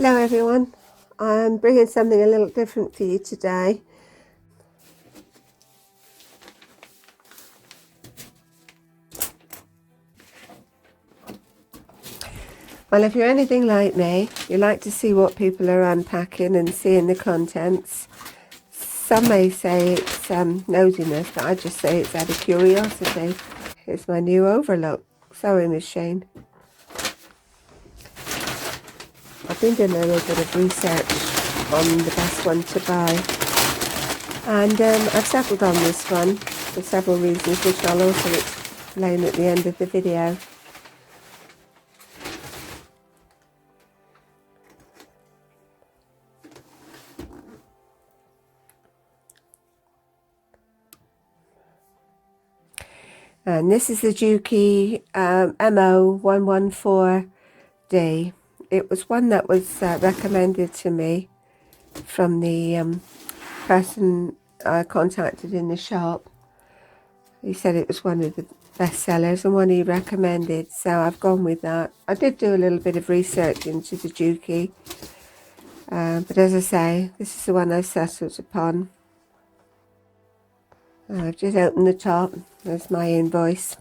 Hello everyone, I'm bringing something a little different for you today. Well, if you're anything like me, you like to see what people are unpacking and seeing the contents. Some may say it's nosiness, but I just say it's out of curiosity. Here's my new overlock sewing machine. I've been doing a little bit of research on the best one to buy, and I've settled on this one for several reasons, which I'll also explain at the end of the video. And this is the Juki MO114D. It was one that was recommended to me from the person I contacted in the shop. He said it was one of the best sellers and one he recommended, so I've gone with that. I did do a little bit of research into the Juki, but as I say, this is the one I've settled upon. I've just opened the top. There's my invoice.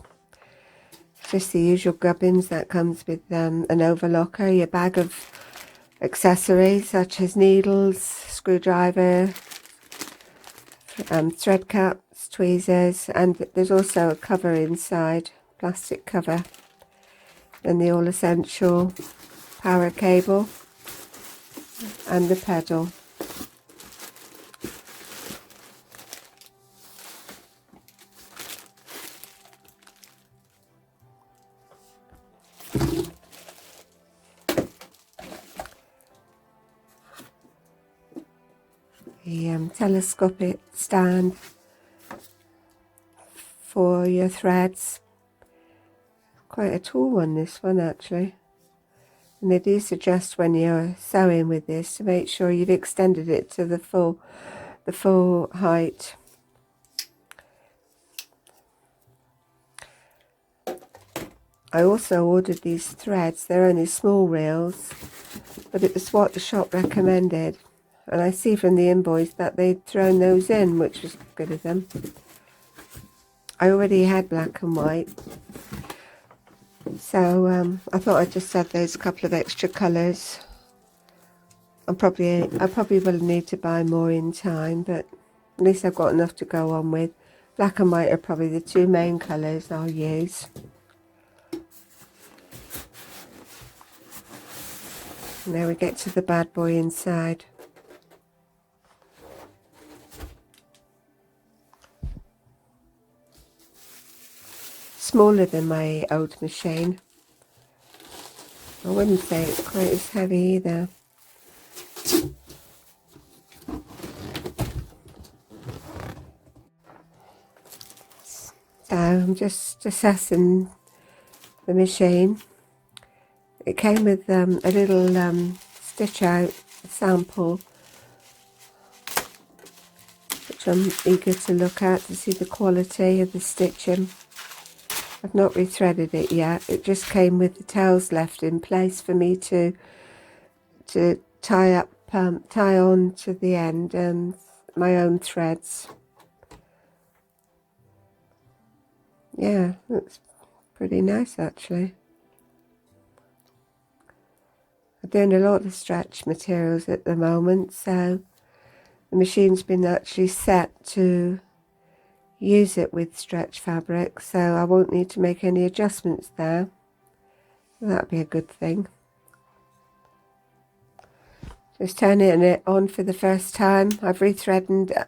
Just the usual gubbins that comes with an overlocker, your bag of accessories such as needles, screwdriver, thread caps, tweezers, and there's also a cover inside, plastic cover, and the all essential power cable and the pedal. The telescopic stand for your threads. Quite a tall one, this one actually. And they do suggest when you're sewing with this to make sure you've extended it to the full height. I also ordered these threads. They're only small reels, but it was what the shop recommended. And I see from the invoice that they'd thrown those in, which was good of them. I already had black and white, so I thought I'd just add those couple of extra colours. I probably will need to buy more in time, but at least I've got enough to go on with. Black and white are probably the two main colours I'll use. And there we get to the bad boy inside. Smaller than my old machine. I wouldn't say it's quite as heavy either. So I'm just assessing the machine. It came with a little stitch out sample, which I'm eager to look at to see the quality of the stitching. I've not rethreaded it yet. It just came with the tails left in place for me to tie on to the end my own threads. Yeah, that's pretty nice actually. I'm doing a lot of stretch materials at the moment, so the machine's been actually set to use it with stretch fabric, so I won't need to make any adjustments there. That'd be a good thing. Just turning it on for the first time. I've rethreaded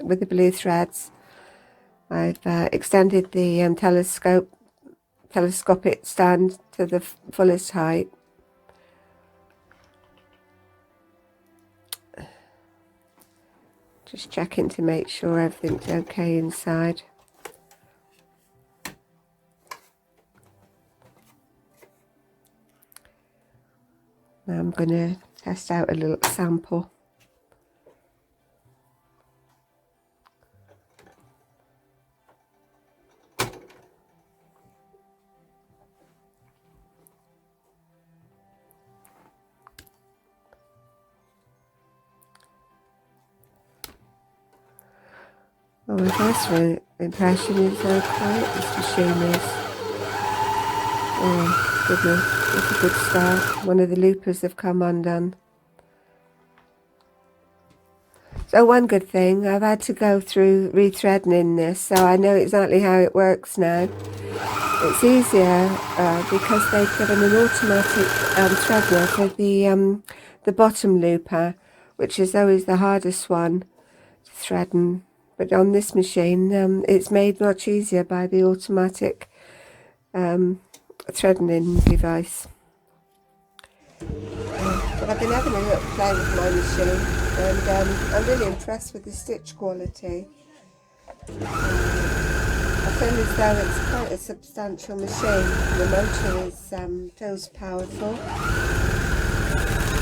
with the blue threads. I've extended the telescopic stand to the fullest height. Just checking to make sure everything's okay inside. Now I'm going to test out a little sample. My first impression is how quiet this machine is. Oh goodness, that's a good start. One of the loopers have come undone. So one good thing, I've had to go through rethreading in this, so I know exactly how it works now. It's easier because they've given an automatic threader for the bottom looper, which is always the hardest one to threaden. But on this machine, it's made much easier by the automatic threading device. But I've been having a little play with my machine, and I'm really impressed with the stitch quality. I feel as though it's quite a substantial machine. The motor feels powerful.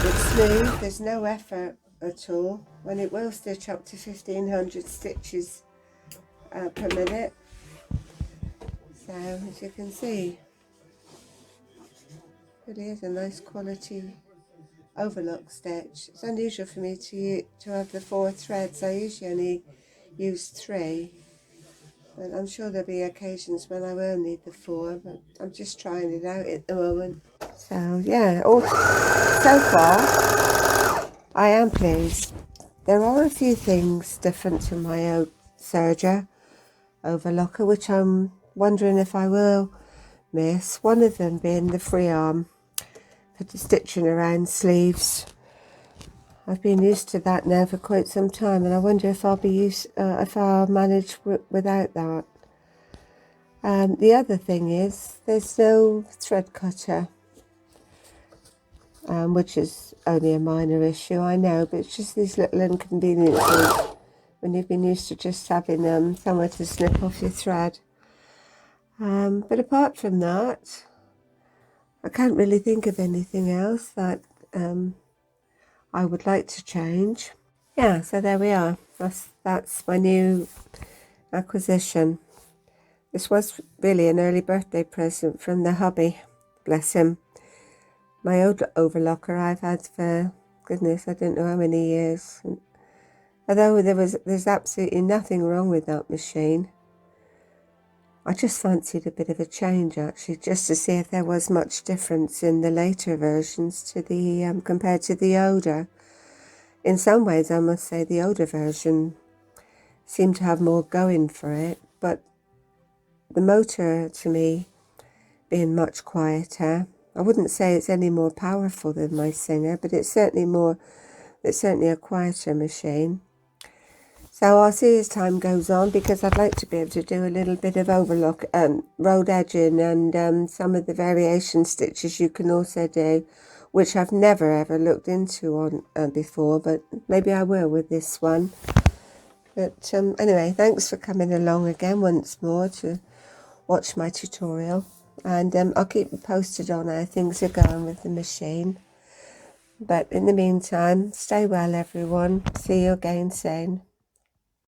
It's smooth, there's no effort at all, and it will stitch up to 1500 stitches per minute. So as you can see, it is a nice quality overlock stitch. It's unusual for me to have the 4 threads. I usually only use 3, but I'm sure there'll be occasions when I will need the 4, but I'm just trying it out at the moment. So yeah, so far I am pleased. There are a few things different to my old Serger overlocker which I'm wondering if I will miss. One of them being the free arm for the stitching around sleeves. I've been used to that now for quite some time, and I wonder if I'll manage without that. The other thing is there's no thread cutter, which is only a minor issue, I know, but it's just these little inconveniences when you've been used to just having somewhere to snip off your thread. But apart from that, I can't really think of anything else that I would like to change. Yeah, so there we are. That's my new acquisition. This was really an early birthday present from the hubby, bless him. My old overlocker I've had for, goodness, I don't know how many years. Although there's absolutely nothing wrong with that machine. I just fancied a bit of a change actually, just to see if there was much difference in the later versions to the compared to the older. In some ways, I must say the older version seemed to have more going for it, but the motor to me being much quieter. I wouldn't say it's any more powerful than my Singer, but it's certainly a quieter machine. So I'll see as time goes on, because I'd like to be able to do a little bit of overlock, rolled edging, and some of the variation stitches you can also do, which I've never ever looked into on before, but maybe I will with this one. But anyway, thanks for coming along again once more to watch my tutorial, and I'll keep you posted on how things are going with the machine. But in the meantime, stay well everyone. See you again soon.